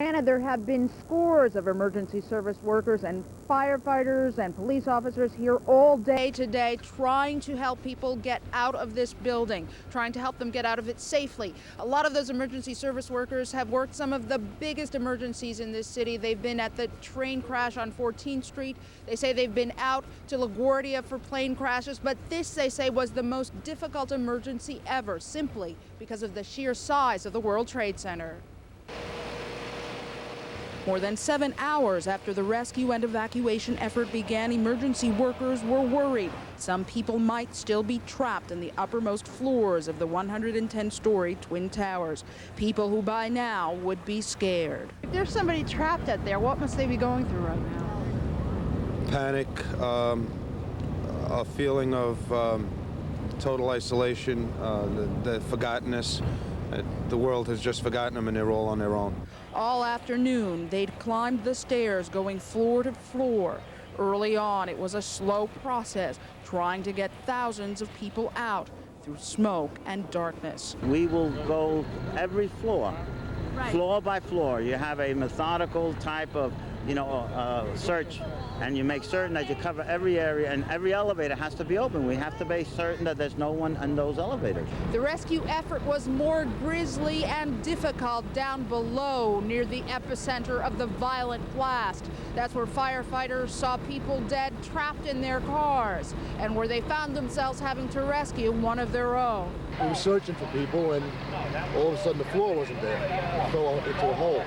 Anna, there have been scores of emergency service workers and firefighters and police officers here all day today trying to help people get out of this building, trying to help them get out of it safely. A lot of those emergency service workers have worked some of the biggest emergencies in this city. They've been at the train crash on 14th Street. They say they've been out to LaGuardia for plane crashes, but this, they say, was the most difficult emergency ever, simply because of the sheer size of the World Trade Center. More than 7 hours after the rescue and evacuation effort began, emergency workers were worried. Some people might still be trapped in the uppermost floors of the 110-story Twin Towers. People who by now would be scared. If there's somebody trapped out there, what must they be going through right now? Panic, a feeling of total isolation, the forgottenness. The world has just forgotten them and they're all on their own. All afternoon, they'd climbed the stairs going floor to floor. Early on, it was a slow process, trying to get thousands of people out through smoke and darkness. We will go every floor, floor by floor. You have a methodical type of, search, and you make certain that you cover every area, and every elevator has to be open. We have to be certain that there's no one in those elevators. The rescue effort was more grisly and difficult down below, near the epicenter of the violent blast. That's where firefighters saw people dead, trapped in their cars, and where they found themselves having to rescue one of their own. We were searching for people, and all of a sudden the floor wasn't there. It fell into a hole,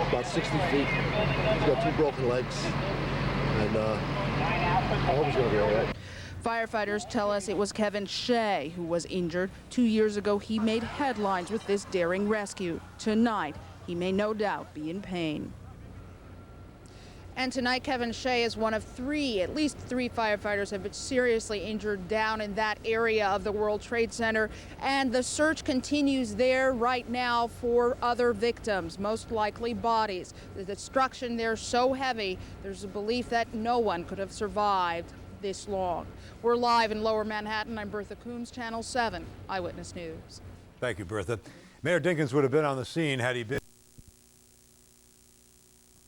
about 60 feet. He's got 2 broken legs, and I hope he's going to be all right. Firefighters tell us it was Kevin Shea who was injured. 2 years ago, he made headlines with this daring rescue. Tonight, he may no doubt be in pain. And tonight, Kevin Shea is one of at least three firefighters have been seriously injured down in that area of the World Trade Center. And the search continues there right now for other victims, most likely bodies. The destruction there is so heavy, there's a belief that no one could have survived this long. We're live in Lower Manhattan. I'm Bertha Coombs, Channel 7 Eyewitness News. Thank you, Bertha. Mayor Dinkins would have been on the scene had he been.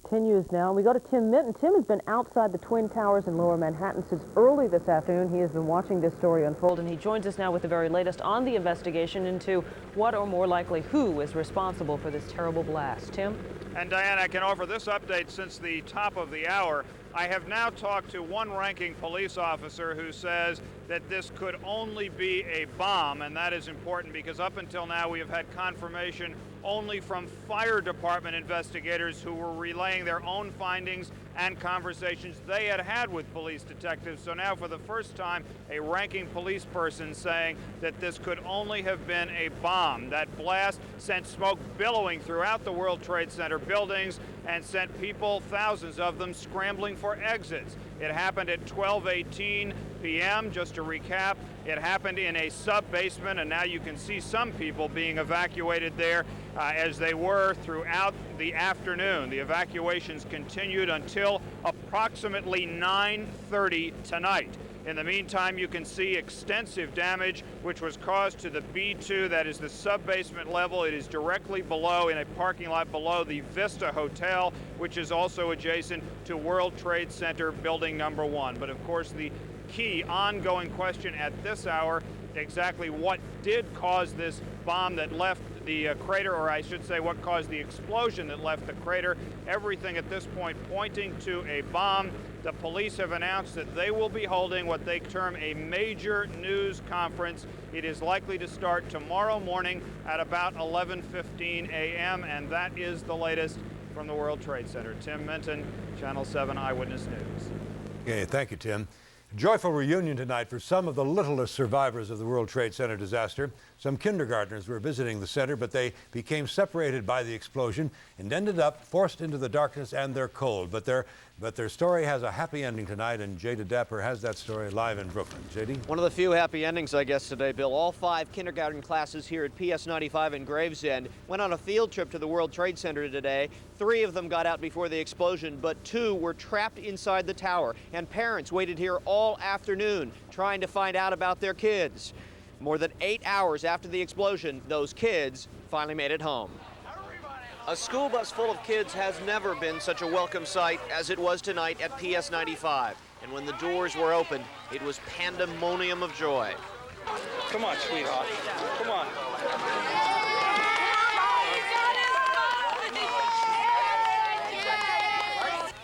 Continues now. We go to Tim Minton. Tim has been outside the Twin Towers in Lower Manhattan since early this afternoon. He has been watching this story unfold, and he joins us now with the very latest on the investigation into what, or more likely who, is responsible for this terrible blast. Tim? And Diane, I can offer this update since the top of the hour. I have now talked to one ranking police officer who says that this could only be a bomb, and that is important because up until now we have had confirmation only from fire department investigators who were relaying their own findings and conversations they had had with police detectives. So now for the first time, a ranking police person saying that this could only have been a bomb. That blast sent smoke billowing throughout the World Trade Center buildings and sent people, thousands of them, scrambling for exits. It happened at 12:18 p.m. Just to recap, it happened in a sub-basement, and now you can see some people being evacuated there as they were throughout the afternoon. The evacuations continued until approximately 9:30 tonight. In the meantime, you can see extensive damage which was caused to the B2, that is the sub-basement level. It is directly below, in a parking lot below the Vista Hotel, which is also adjacent to World Trade Center Building Number 1. But of course, the key ongoing question at this hour, exactly what did cause this bomb that left the crater, or I should say what caused the explosion that left the crater. Everything at this point pointing to a bomb. The police have announced that they will be holding what they term a major news conference. It is likely to start tomorrow morning at about 11:15 a.m., and that is the latest from the World Trade Center. Tim Minton, Channel 7 Eyewitness News. Okay, thank you, Tim. Joyful reunion tonight for some of the littlest survivors of the World Trade Center disaster. Some kindergartners were visiting the center, but they became separated by the explosion and ended up forced into the darkness and their cold. But their story has a happy ending tonight, and J.D. Dapper has that story live in Brooklyn. J.D.? One of the few happy endings, I guess, today, Bill. All 5 kindergarten classes here at PS 95 in Gravesend went on a field trip to the World Trade Center today. 3 of them got out before the explosion, but 2 were trapped inside the tower, and parents waited here all afternoon trying to find out about their kids. More than 8 hours after the explosion, those kids finally made it home. A school bus full of kids has never been such a welcome sight as it was tonight at PS 95. And when the doors were opened, it was pandemonium of joy. Come on, sweetheart. Come on.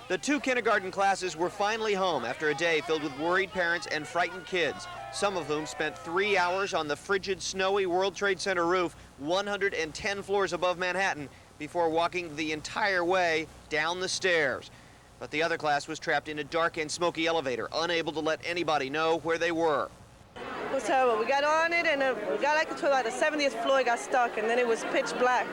The 2 kindergarten classes were finally home after a day filled with worried parents and frightened kids, some of whom spent 3 hours on the frigid, snowy World Trade Center roof, 110 floors above Manhattan, before walking the entire way down the stairs. But the other class was trapped in a dark and smoky elevator, unable to let anybody know where they were. It was terrible. We got on it and we got like to the 70th floor, got stuck, and then it was pitch black.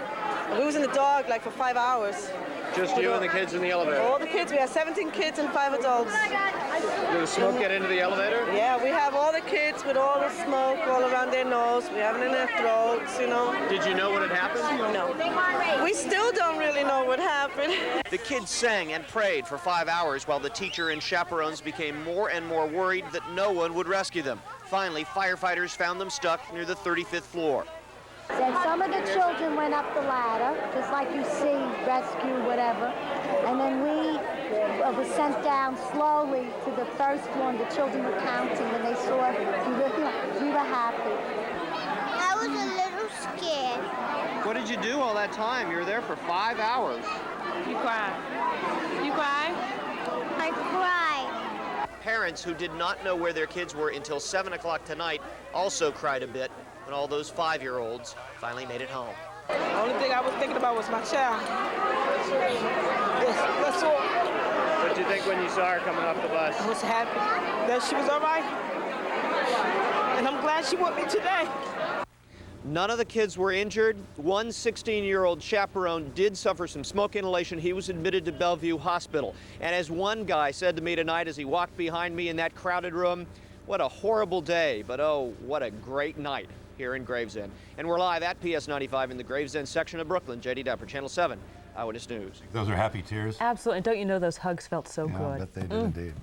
And we was in the dark like for 5 hours. Just you and the kids in the elevator? All the kids. We had 17 kids and 5 adults. Did the smoke get into the elevator? Yeah, we have all the kids with all the smoke all around their nose. We have it in their throats, you know. Did you know what had happened? No. We still don't really know what happened. The kids sang and prayed for 5 hours while the teacher and chaperones became more and more worried that no one would rescue them. Finally, firefighters found them stuck near the 35th floor. So some of the children went up the ladder, just like you see, rescue, whatever. And then we were sent down slowly to the first floor, and the children were counting, and they saw we were happy. I was a little scared. What did you do all that time? You were there for 5 hours. You cried. You cried? I cried. Parents who did not know where their kids were until 7 o'clock tonight also cried a bit when all those 5-year-olds finally made it home. The only thing I was thinking about was my child. That's all. What did you think when you saw her coming off the bus? I was happy that she was all right. And I'm glad she with me today. None of the kids were injured. One 16-year-old chaperone did suffer some smoke inhalation. He was admitted to Bellevue Hospital. And as one guy said to me tonight as he walked behind me in that crowded room, what a horrible day, but oh, what a great night here in Gravesend. And we're live at PS 95 in the Gravesend section of Brooklyn. J.D. Dapper, Channel 7, Eyewitness News. Those are happy tears. Absolutely. And don't you know those hugs felt so Yeah, good? I bet they did indeed.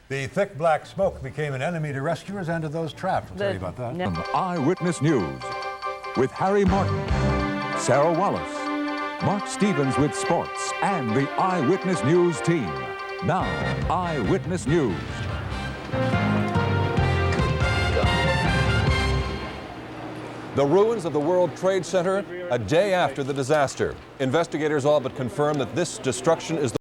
The thick black smoke became an enemy to rescuers and to those trapped. We'll tell you about that. Eyewitness News with Harry Martin, Sarah Wallace, Mark Stevens with sports, and the Eyewitness News team. Now, Eyewitness News. The ruins of the World Trade Center a day after the disaster. Investigators all but confirm that this destruction is the